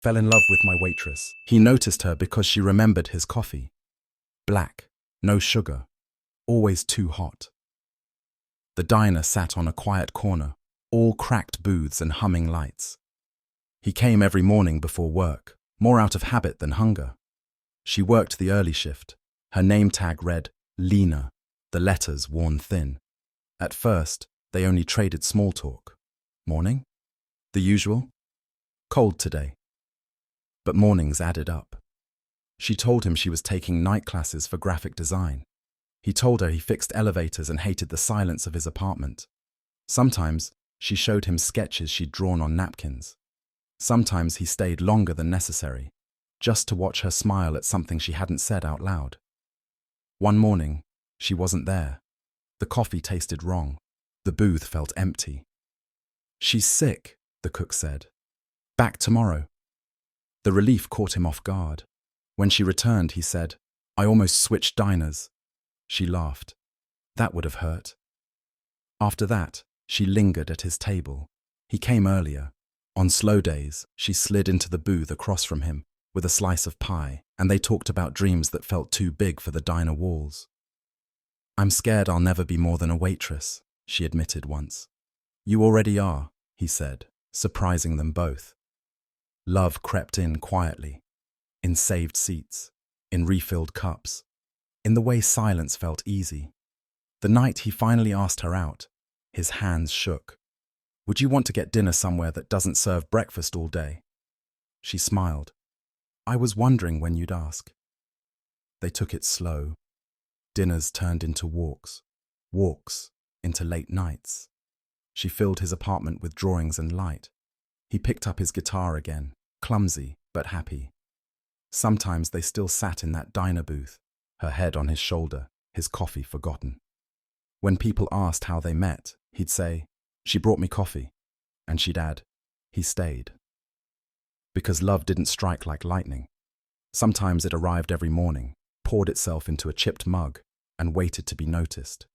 Fell in love with my waitress. He noticed her because she remembered his coffee. Black, no sugar, always too hot. The diner sat on a quiet corner, all cracked booths and humming lights. He came every morning before work, more out of habit than hunger. She worked the early shift. Her name tag read Lena, the letters worn thin. At first, they only traded small talk. Morning? The usual? Cold today. But mornings added up. She told him she was taking night classes for graphic design. He told her he fixed elevators and hated the silence of his apartment. Sometimes she showed him sketches she'd drawn on napkins. Sometimes he stayed longer than necessary, just to watch her smile at something she hadn't said out loud. One morning, she wasn't there. The coffee tasted wrong. The booth felt empty. "She's sick," the cook said. "Back tomorrow." The relief caught him off guard. When she returned, he said, "I almost switched diners." She laughed. That would have hurt. After that, she lingered at his table. He came earlier. On slow days, she slid into the booth across from him with a slice of pie, and they talked about dreams that felt too big for the diner walls. "I'm scared I'll never be more than a waitress," she admitted once. "You already are," he said, surprising them both. Love crept in quietly, in saved seats, in refilled cups, in the way silence felt easy. The night he finally asked her out, his hands shook. "Would you want to get dinner somewhere that doesn't serve breakfast all day?" She smiled. "I was wondering when you'd ask." They took it slow. Dinners turned into walks, walks into late nights. She filled his apartment with drawings and light. He picked up his guitar again, clumsy but happy. Sometimes they still sat in that diner booth, her head on his shoulder, his coffee forgotten. When people asked how they met, he'd say, "She brought me coffee," and she'd add, "He stayed." Because love didn't strike like lightning. Sometimes it arrived every morning, poured itself into a chipped mug, and waited to be noticed.